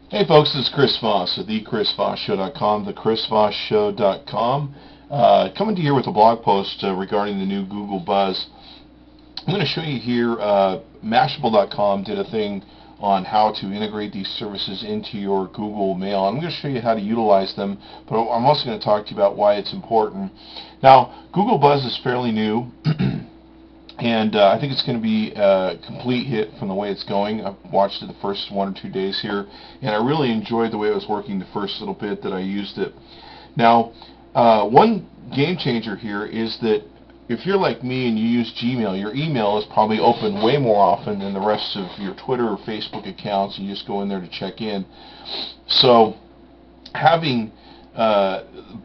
Hey folks, this is Chris Voss of thechrisvossshow.com, thechrisvossshow.com. Coming to you here with a blog post regarding the new Google Buzz. I'm going to show you here, Mashable.com did a thing on how to integrate these services into your Google Mail. I'm going to show you how to utilize them, but I'm also going to talk to you about why it's important. Now, Google Buzz is fairly new. And I think it's going to be a complete hit from the way it's going. I've watched it the first 1 or 2 days here, and I really enjoyed the way it was working the first little bit that I used it. Now, one game changer here is that if you're like me and you use Gmail, your email is probably open way more often than the rest of your Twitter or Facebook accounts. You just go in there to check in. So having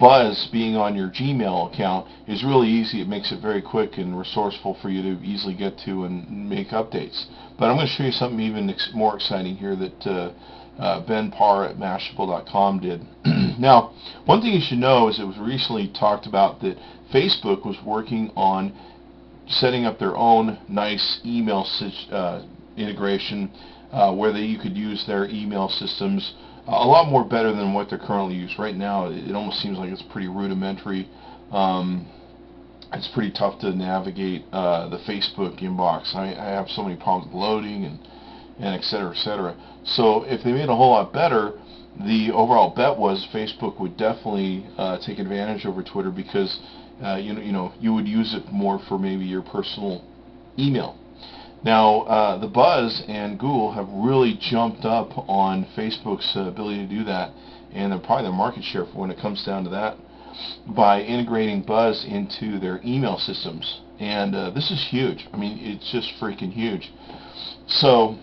Buzz being on your Gmail account is really easy. It makes it very quick and resourceful for you to easily get to and make updates. But I'm going to show you something even more exciting here that Ben Parr at Mashable.com did. Now, one thing you should know is it was recently talked about that Facebook was working on setting up their own nice email integration where you could use their email systems a lot more better than what they're currently used. Right now, it almost seems like it's pretty rudimentary. It's pretty tough to navigate the Facebook inbox. I have so many problems with loading and et cetera, et cetera. So if they made it a whole lot better, the overall bet was Facebook would definitely take advantage over Twitter because you would use it more for maybe your personal email. Now, the Buzz and Google have really jumped up on Facebook's ability to do that, and they're probably their market share when it comes down to that, by integrating Buzz into their email systems. And this is huge. I mean, it's just freaking huge. So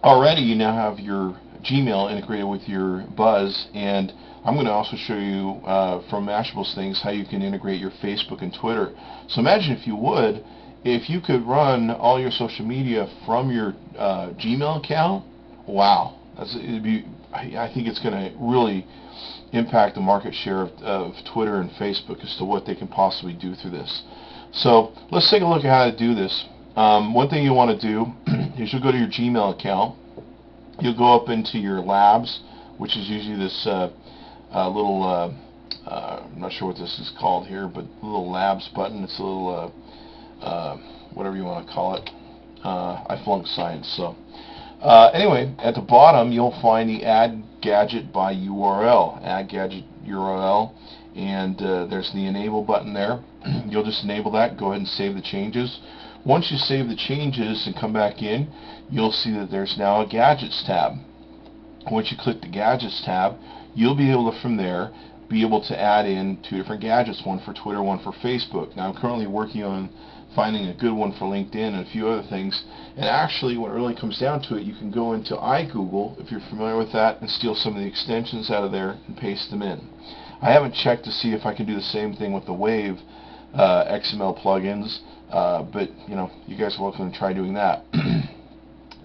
already you now have your Gmail integrated with your Buzz, and I'm going to also show you from Mashable's things how you can integrate your Facebook and Twitter. So imagine, if you would, if you could run all your social media from your Gmail account. Wow, I think it's going to really impact the market share of Twitter and Facebook as to what they can possibly do through this. So let's take a look at how to do this. One thing you want to do is you'll go to your Gmail account. You'll go up into your labs, which is usually this little, I'm not sure what this is called here, but little labs button. It's a little whatever you want to call it. I flunked science, so anyway, at the bottom you'll find the Add Gadget by URL, Add Gadget URL, and there's the Enable button there. You'll just enable that. Go ahead and save the changes. Once you save the changes and come back in, you'll see that there's now a Gadgets tab. Once you click the Gadgets tab, you'll be able to, from there, be able to add in 2 different gadgets, one for Twitter, one for Facebook. Now I'm currently working on finding a good one for LinkedIn and a few other things. And actually, when it really comes down to it, you can go into iGoogle, if you're familiar with that, and steal some of the extensions out of there and paste them in. I haven't checked to see if I can do the same thing with the Wave XML plugins, but you guys are welcome to try doing that.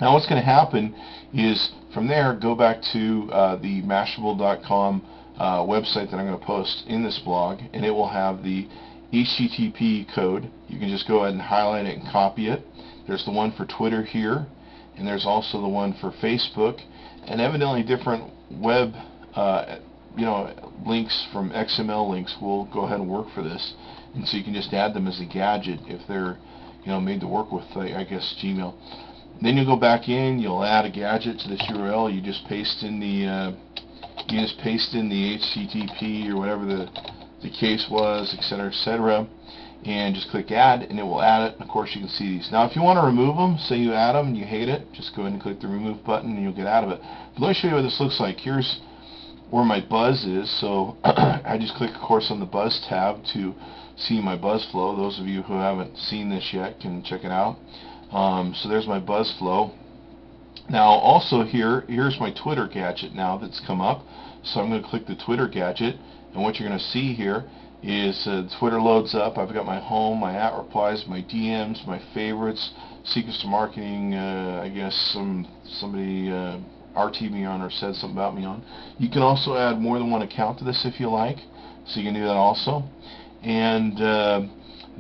Now what's going to happen is, from there, go back to the Mashable.com website that I'm going to post in this blog, and it will have the HTTP code. You can just go ahead and highlight it and copy it. There's the one for Twitter here, and there's also the one for Facebook, and evidently different web links from XML links will go ahead and work for this, and so you can just add them as a gadget if they're made to work with, I guess, Gmail. Then you go back in, you'll add a gadget to this URL. You just paste in the HTTP or whatever the case was, etc., and just click Add, and it will add it. And of course, you can see these. Now, if you want to remove them, say you add them and you hate it, just go ahead and click the Remove button, and you'll get out of it. But let me show you what this looks like. Here's where my Buzz is. So I just click, of course, on the Buzz tab to see my Buzz flow. Those of you who haven't seen this yet can check it out. So there's my Buzz flow. Now, also here's my Twitter gadget now that's come up. So I'm going to click the Twitter gadget, and what you're going to see here is Twitter loads up. I've got my home, my @replies, my DMs, my favorites, secrets to marketing. I guess somebody RT'd me on or said something about me on. You can also add more than one account to this if you like, so you can do that also. And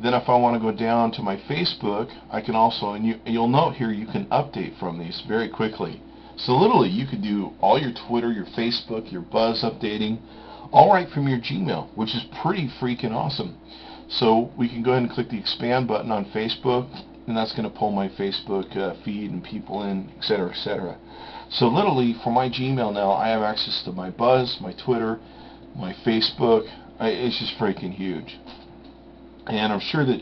then if I want to go down to my Facebook, I can also, and you'll note here, you can update from these very quickly. So literally, you could do all your Twitter, your Facebook, your Buzz updating, all right from your Gmail, which is pretty freaking awesome. So we can go ahead and click the expand button on Facebook, and that's going to pull my Facebook feed and people in, etc., etc. So literally, for my Gmail now, I have access to my Buzz, my Twitter, my Facebook. It's just freaking huge. And I'm sure that,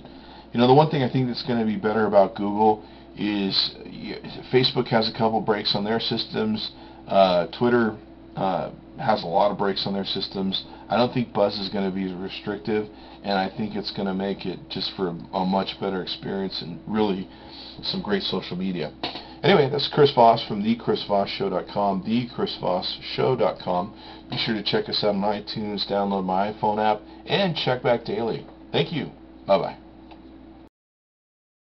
the one thing I think that's going to be better about Google is Facebook has a couple breaks on their systems. Twitter has a lot of breaks on their systems. I don't think Buzz is going to be restrictive, and I think it's going to make it just for a much better experience and really some great social media. Anyway, that's Chris Voss from thechrisvossshow.com, thechrisvossshow.com. Be sure to check us out on iTunes, download my iPhone app, and check back daily. Thank you. Bye-bye.